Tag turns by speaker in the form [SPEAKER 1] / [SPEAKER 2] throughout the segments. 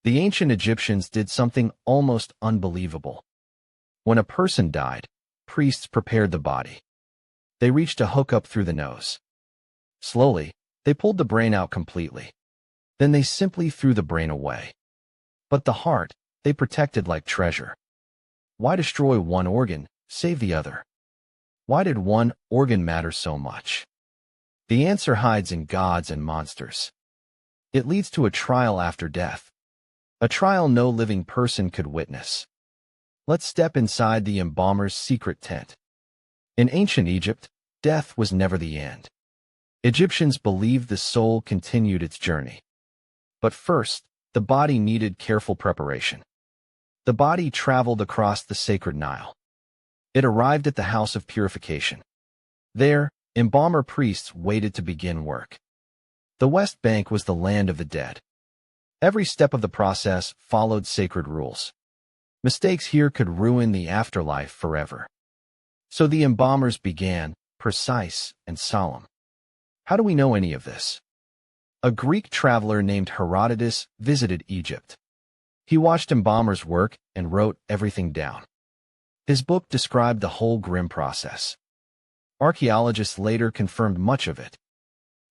[SPEAKER 1] The ancient Egyptians did something almost unbelievable. When a person died, priests prepared the body. They reached a hook up through the nose. Slowly, they pulled the brain out completely. Then they simply threw the brain away. But the heart, they protected like treasure. Why destroy one organ, save the other? Why did one organ matter so much? The answer hides in gods and monsters. It leads to a trial after death. A trial no living person could witness. Let's step inside the embalmer's secret tent. In ancient Egypt, death was never the end. Egyptians believed the soul continued its journey. But first, the body needed careful preparation. The body traveled across the sacred Nile. It arrived at the house of purification. There, embalmer priests waited to begin work. The West Bank was the land of the dead. Every step of the process followed sacred rules. Mistakes here could ruin the afterlife forever. So the embalmers began, precise and solemn. How do we know any of this? A Greek traveler named Herodotus visited Egypt. He watched embalmers work and wrote everything down. His book described the whole grim process. Archaeologists later confirmed much of it.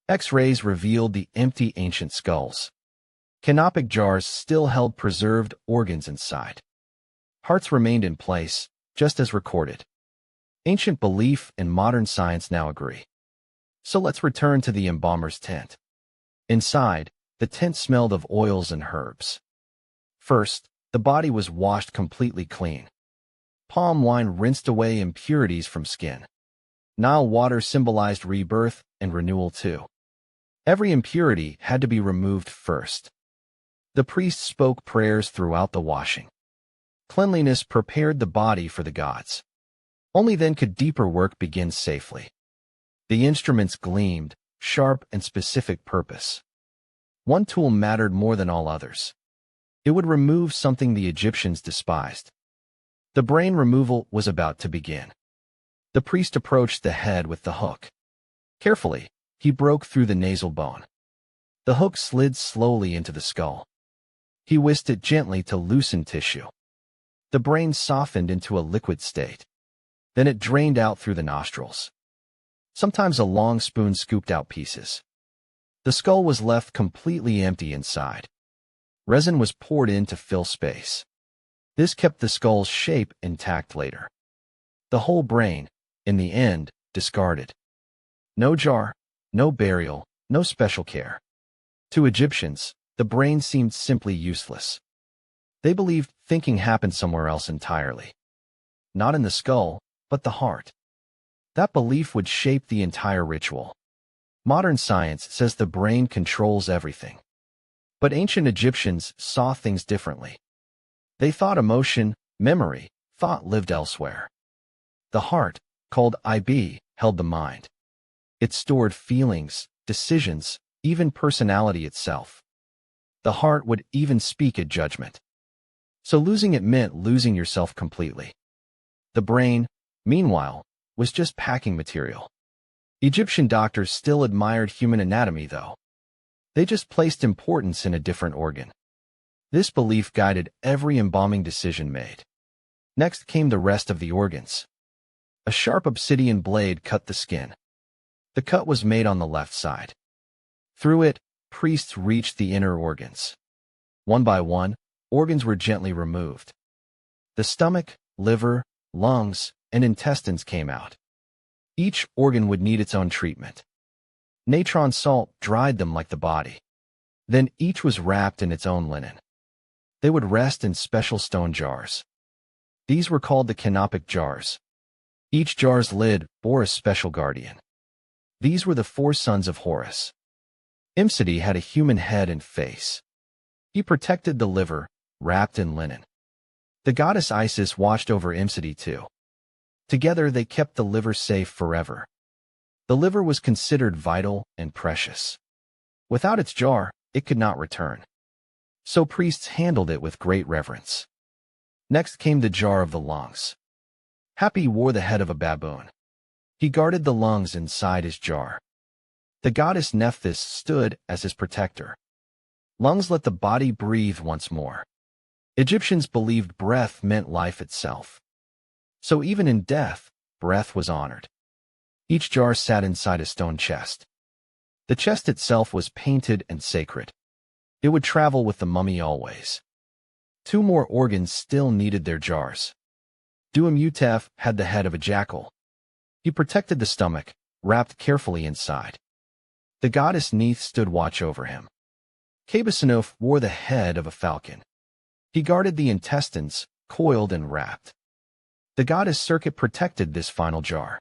[SPEAKER 1] X-rays revealed the empty ancient skulls. Canopic jars still held preserved organs inside. Hearts remained in place, just as recorded. Ancient belief and modern science now agree. So let's return to the embalmer's tent. Inside, the tent smelled of oils and herbs. First, the body was washed completely clean. Palm wine rinsed away impurities from skin. Nile water symbolized rebirth and renewal too. Every impurity had to be removed first. The priest spoke prayers throughout the washing. Cleanliness prepared the body for the gods. Only then could deeper work begin safely. The instruments gleamed, sharp and specific purpose. One tool mattered more than all others. It would remove something the Egyptians despised. The brain removal was about to begin. The priest approached the head with the hook. Carefully, he broke through the nasal bone. The hook slid slowly into the skull. He whisked it gently to loosen tissue. The brain softened into a liquid state. Then it drained out through the nostrils. Sometimes a long spoon scooped out pieces. The skull was left completely empty inside. Resin was poured in to fill space. This kept the skull's shape intact later. The whole brain, in the end, discarded. No jar, no burial, no special care. To Egyptians, the brain seemed simply useless. They believed thinking happened somewhere else entirely. Not in the skull, but the heart. That belief would shape the entire ritual. Modern science says the brain controls everything. But ancient Egyptians saw things differently. They thought emotion, memory, thought lived elsewhere. The heart, called Ib, held the mind. It stored feelings, decisions, even personality itself. The heart would even speak at judgment. So losing it meant losing yourself completely. The brain, meanwhile, was just packing material. Egyptian doctors still admired human anatomy, though. They just placed importance in a different organ. This belief guided every embalming decision made. Next came the rest of the organs. A sharp obsidian blade cut the skin. The cut was made on the left side. Through it, priests reached the inner organs. One by one, organs were gently removed. The stomach, liver, lungs, and intestines came out. Each organ would need its own treatment. Natron salt dried them like the body. Then each was wrapped in its own linen. They would rest in special stone jars. These were called the canopic jars. Each jar's lid bore a special guardian. These were the 4 sons of Horus. Imsety had a human head and face. He protected the liver, wrapped in linen. The goddess Isis watched over Imsety too. Together they kept the liver safe forever. The liver was considered vital and precious. Without its jar, it could not return. So priests handled it with great reverence. Next came the jar of the lungs. Hapi wore the head of a baboon. He guarded the lungs inside his jar. The goddess Nephthys stood as his protector. Lungs let the body breathe once more. Egyptians believed breath meant life itself. So even in death, breath was honored. Each jar sat inside a stone chest. The chest itself was painted and sacred. It would travel with the mummy always. 2 more organs still needed their jars. Duamutef had the head of a jackal. He protected the stomach, wrapped carefully inside. The goddess Neith stood watch over him. Qebehsenuef wore the head of a falcon. He guarded the intestines, coiled and wrapped. The goddess Circuit protected this final jar.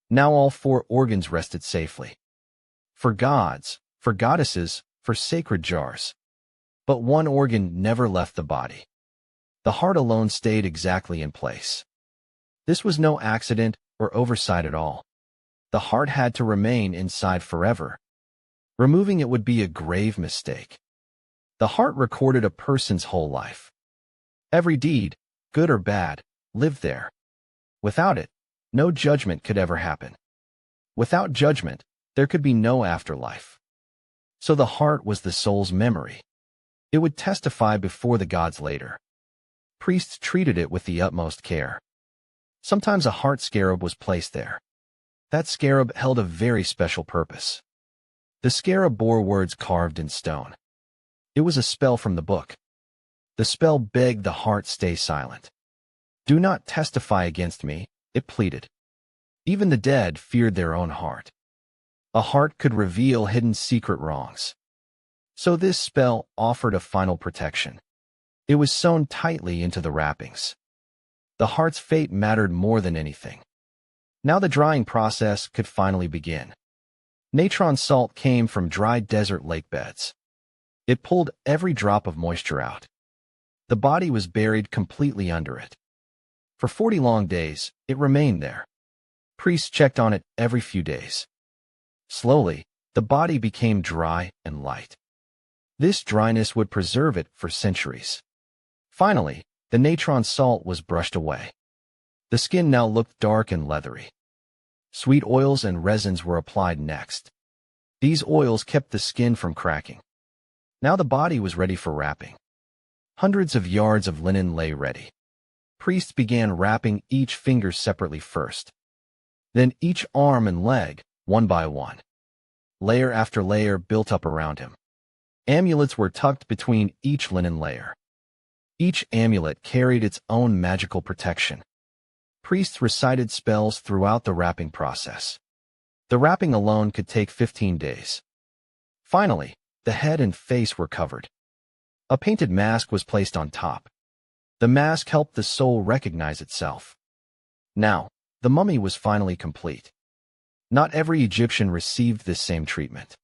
[SPEAKER 1] Now all 4 organs rested safely. For gods, for goddesses, for sacred jars. But one organ never left the body. The heart alone stayed exactly in place. This was no accident or oversight at all. The heart had to remain inside forever. Removing it would be a grave mistake. The heart recorded a person's whole life. Every deed, good or bad, lived there. Without it, no judgment could ever happen. Without judgment, there could be no afterlife. So the heart was the soul's memory. It would testify before the gods later. Priests treated it with the utmost care. Sometimes a heart scarab was placed there. That scarab held a very special purpose. The scarab bore words carved in stone. It was a spell from the book. The spell begged the heart stay silent. Do not testify against me, it pleaded. Even the dead feared their own heart. A heart could reveal hidden secret wrongs. So this spell offered a final protection. It was sewn tightly into the wrappings. The heart's fate mattered more than anything. Now the drying process could finally begin. Natron salt came from dry desert lake beds. It pulled every drop of moisture out. The body was buried completely under it. For 40 long days, it remained there. Priests checked on it every few days. Slowly, the body became dry and light. This dryness would preserve it for centuries. Finally, the natron salt was brushed away. The skin now looked dark and leathery. Sweet oils and resins were applied next. These oils kept the skin from cracking. Now the body was ready for wrapping. Hundreds of yards of linen lay ready. Priests began wrapping each finger separately first. Then each arm and leg, one by one. Layer after layer built up around him. Amulets were tucked between each linen layer. Each amulet carried its own magical protection. Priests recited spells throughout the wrapping process. The wrapping alone could take 15 days. Finally, the head and face were covered. A painted mask was placed on top. The mask helped the soul recognize itself. Now, the mummy was finally complete. Not every Egyptian received this same treatment.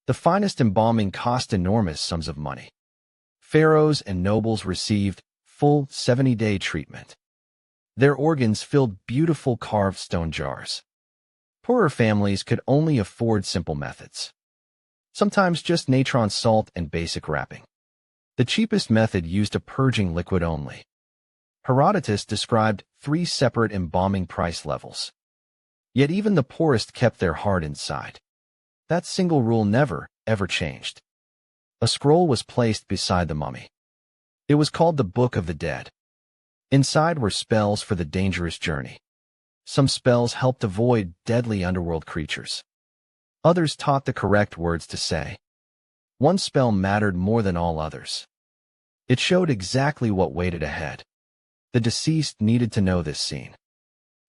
[SPEAKER 1] The finest embalming cost enormous sums of money. Pharaohs and nobles received full 70-day treatment. Their organs filled beautiful carved stone jars. Poorer families could only afford simple methods. Sometimes just natron salt and basic wrapping. The cheapest method used a purging liquid only. Herodotus described 3 separate embalming price levels. Yet even the poorest kept their heart inside. That single rule never, ever changed. A scroll was placed beside the mummy. It was called the Book of the Dead. Inside were spells for the dangerous journey. Some spells helped avoid deadly underworld creatures. Others taught the correct words to say. One spell mattered more than all others. It showed exactly what waited ahead. The deceased needed to know this scene.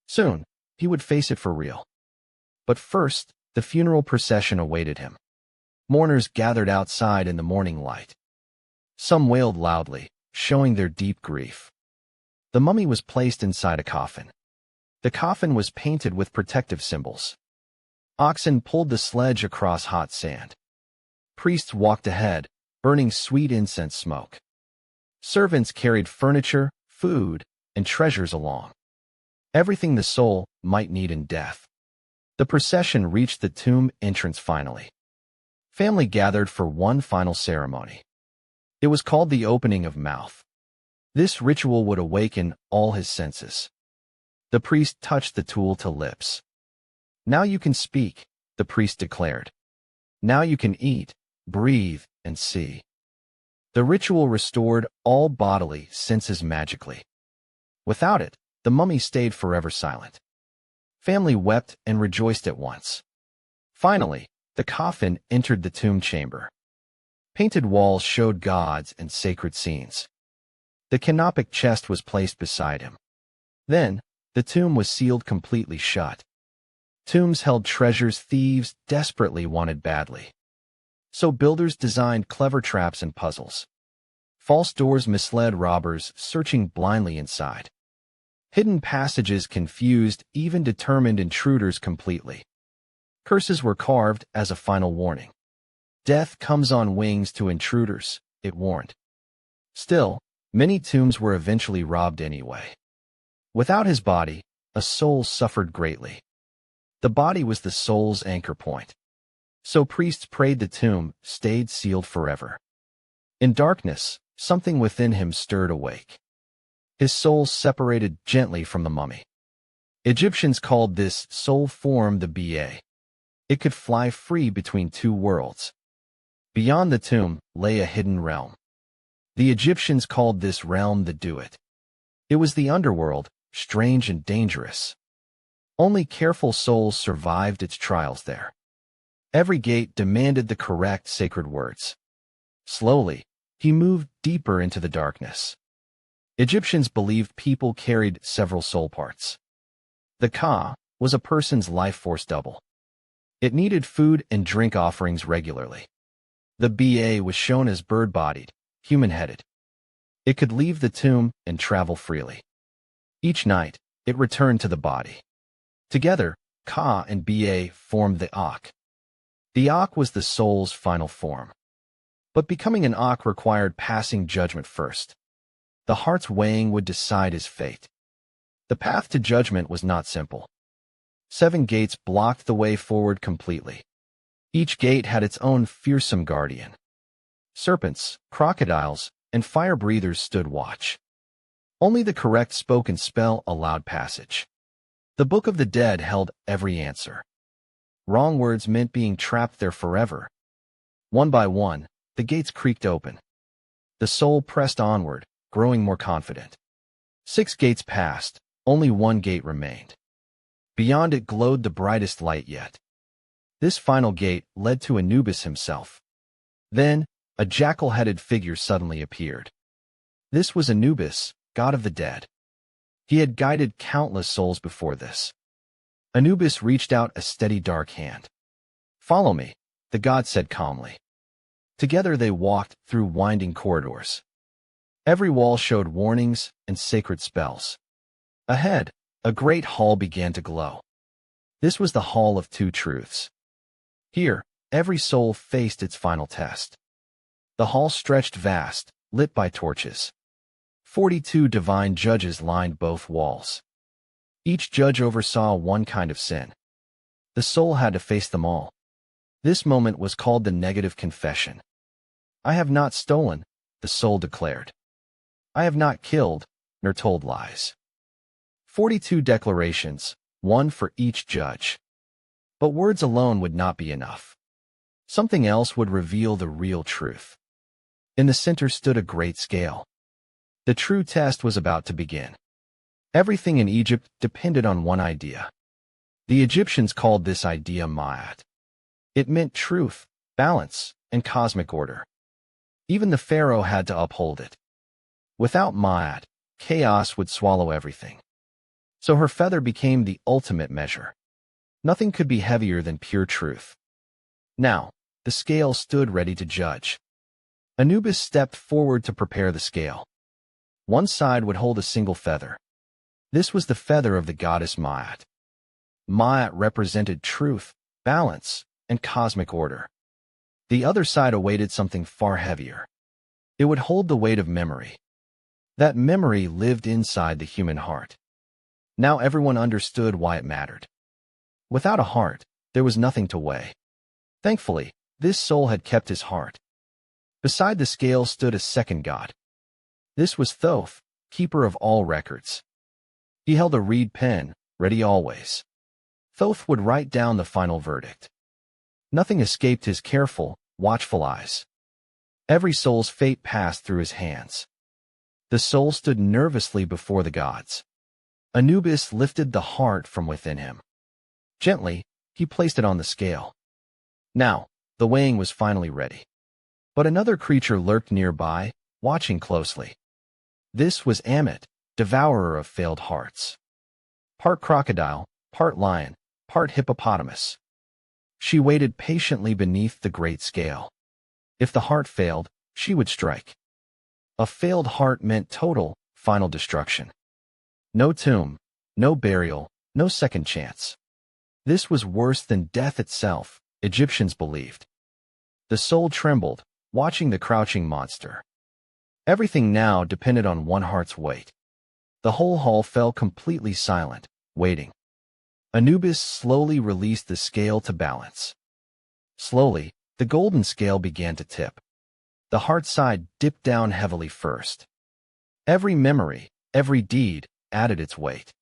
[SPEAKER 1] Soon, he would face it for real. But first, the funeral procession awaited him. Mourners gathered outside in the morning light. Some wailed loudly, showing their deep grief. The mummy was placed inside a coffin. The coffin was painted with protective symbols. Oxen pulled the sledge across hot sand. Priests walked ahead, burning sweet incense smoke. Servants carried furniture, food, and treasures along. Everything the soul might need in death. The procession reached the tomb entrance finally. Family gathered for one final ceremony. It was called the opening of mouth. This ritual would awaken all his senses. The priest touched the tool to lips. Now you can speak, the priest declared. Now you can eat, breathe, and see. The ritual restored all bodily senses magically. Without it, the mummy stayed forever silent. Family wept and rejoiced at once. Finally, the coffin entered the tomb chamber. Painted walls showed gods and sacred scenes. The canopic chest was placed beside him. Then, the tomb was sealed completely shut. Tombs held treasures thieves desperately wanted badly. So builders designed clever traps and puzzles. False doors misled robbers searching blindly inside. Hidden passages confused even determined intruders completely. Curses were carved as a final warning. Death comes on wings to intruders, it warned. Still, many tombs were eventually robbed anyway. Without his body, a soul suffered greatly. The body was the soul's anchor point. So priests prayed the tomb stayed sealed forever. In darkness, something within him stirred awake. His soul separated gently from the mummy. Egyptians called this soul form the Ba. It could fly free between two worlds. Beyond the tomb lay a hidden realm. The Egyptians called this realm the Duat. It was the underworld, strange and dangerous. Only careful souls survived its trials there. Every gate demanded the correct sacred words. Slowly, he moved deeper into the darkness. Egyptians believed people carried several soul parts. The Ka was a person's life force double. It needed food and drink offerings regularly. The Ba was shown as bird-bodied, human-headed. It could leave the tomb and travel freely. Each night, it returned to the body. Together, Ka and Ba formed the Ak. The Ak was the soul's final form. But becoming an Ak required passing judgment first. The heart's weighing would decide his fate. The path to judgment was not simple. 7 gates blocked the way forward completely. Each gate had its own fearsome guardian. Serpents, crocodiles, and fire-breathers stood watch. Only the correct spoken spell allowed passage. The Book of the Dead held every answer. Wrong words meant being trapped there forever. One by one, the gates creaked open. The soul pressed onward, growing more confident. 6 gates passed, only 1 gate remained. Beyond it glowed the brightest light yet. This final gate led to Anubis himself. Then, a jackal-headed figure suddenly appeared. This was Anubis, god of the dead. He had guided countless souls before this. Anubis reached out a steady dark hand. "Follow me," the god said calmly. Together they walked through winding corridors. Every wall showed warnings and sacred spells. Ahead, a great hall began to glow. This was the Hall of Two Truths. Here, every soul faced its final test. The hall stretched vast, lit by torches. 42 divine judges lined both walls. Each judge oversaw one kind of sin. The soul had to face them all. This moment was called the negative confession. "I have not stolen," the soul declared. "I have not killed, nor told lies." 42 declarations, one for each judge. But words alone would not be enough. Something else would reveal the real truth. In the center stood a great scale. The true test was about to begin. Everything in Egypt depended on one idea. The Egyptians called this idea Ma'at. It meant truth, balance, and cosmic order. Even the pharaoh had to uphold it. Without Ma'at, chaos would swallow everything. So her feather became the ultimate measure. Nothing could be heavier than pure truth. Now, the scale stood ready to judge. Anubis stepped forward to prepare the scale. One side would hold a single feather. This was the feather of the goddess Ma'at. Ma'at represented truth, balance, and cosmic order. The other side awaited something far heavier. It would hold the weight of memory. That memory lived inside the human heart. Now everyone understood why it mattered. Without a heart, there was nothing to weigh. Thankfully, this soul had kept his heart. Beside the scale stood a second god. This was Thoth, keeper of all records. He held a reed pen, ready always. Thoth would write down the final verdict. Nothing escaped his careful, watchful eyes. Every soul's fate passed through his hands. The soul stood nervously before the gods. Anubis lifted the heart from within him. Gently, he placed it on the scale. Now, the weighing was finally ready. But another creature lurked nearby, watching closely. This was Ammit, devourer of failed hearts. Part crocodile, part lion, part hippopotamus. She waited patiently beneath the great scale. If the heart failed, she would strike. A failed heart meant total, final destruction. No tomb, no burial, no second chance. This was worse than death itself, Egyptians believed. The soul trembled, watching the crouching monster. Everything now depended on one heart's weight. The whole hall fell completely silent, waiting. Anubis slowly released the scale to balance. Slowly, the golden scale began to tip. The heart side dipped down heavily first. Every memory, every deed, added its weight.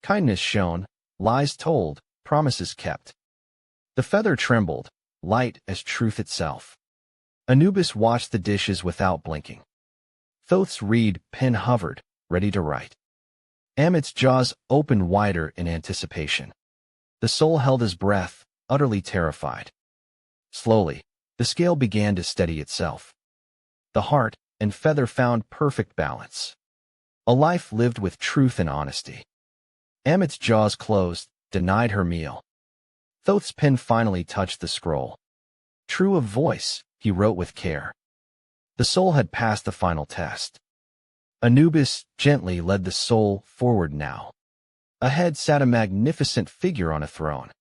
[SPEAKER 1] Kindness shown, lies told, promises kept. The feather trembled, light as truth itself. Anubis watched the dishes without blinking. Thoth's reed pen hovered, ready to write. Ammit's jaws opened wider in anticipation. The soul held his breath, utterly terrified. Slowly, the scale began to steady itself. The heart and feather found perfect balance. A life lived with truth and honesty. Ammit's jaws closed, denied her meal. Thoth's pen finally touched the scroll. True of voice, he wrote with care. The soul had passed the final test. Anubis gently led the soul forward now. Ahead sat a magnificent figure on a throne.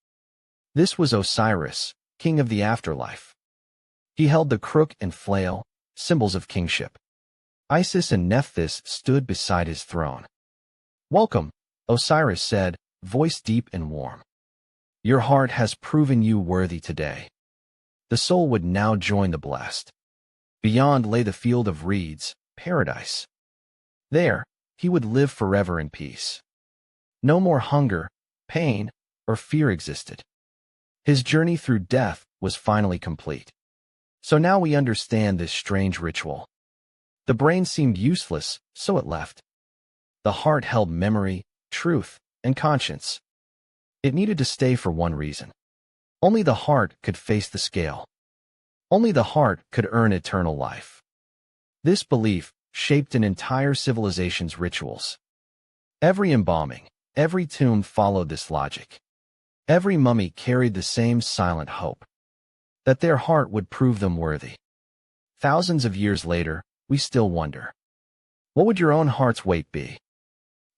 [SPEAKER 1] This was Osiris, king of the afterlife. He held the crook and flail, symbols of kingship. Isis and Nephthys stood beside his throne. "Welcome," Osiris said, voice deep and warm. "Your heart has proven you worthy today." The soul would now join the blessed. Beyond lay the field of reeds, paradise. There, he would live forever in peace. No more hunger, pain, or fear existed. His journey through death was finally complete. So now we understand this strange ritual. The brain seemed useless, so it left. The heart held memory, truth, and conscience. It needed to stay for one reason. Only the heart could face the scale. Only the heart could earn eternal life. This belief shaped an entire civilization's rituals. Every embalming, every tomb followed this logic. Every mummy carried the same silent hope, that their heart would prove them worthy. Thousands of years later, we still wonder, what would your own heart's weight be?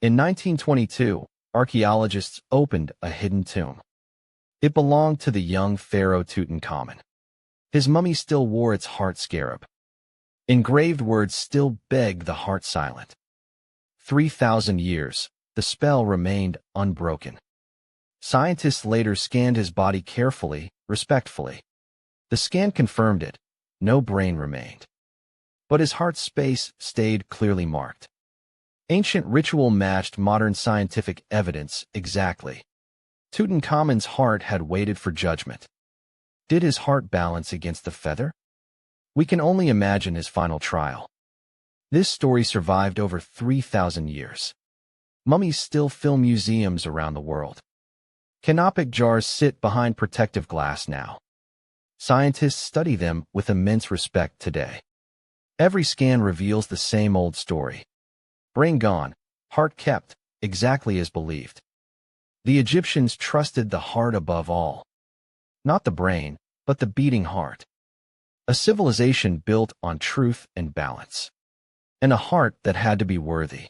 [SPEAKER 1] In 1922, archaeologists opened a hidden tomb. It belonged to the young pharaoh Tutankhamun. His mummy still wore its heart scarab. Engraved words still begged the heart silent. 3,000 years, the spell remained unbroken. Scientists later scanned his body carefully, respectfully. The scan confirmed it. No brain remained. But his heart space stayed clearly marked. Ancient ritual matched modern scientific evidence exactly. Tutankhamun's heart had waited for judgment. Did his heart balance against the feather? We can only imagine his final trial. This story survived over 3,000 years. Mummies still fill museums around the world. Canopic jars sit behind protective glass now. Scientists study them with immense respect today. Every scan reveals the same old story. Brain gone, heart kept, exactly as believed. The Egyptians trusted the heart above all. Not the brain, but the beating heart. A civilization built on truth and balance. And a heart that had to be worthy.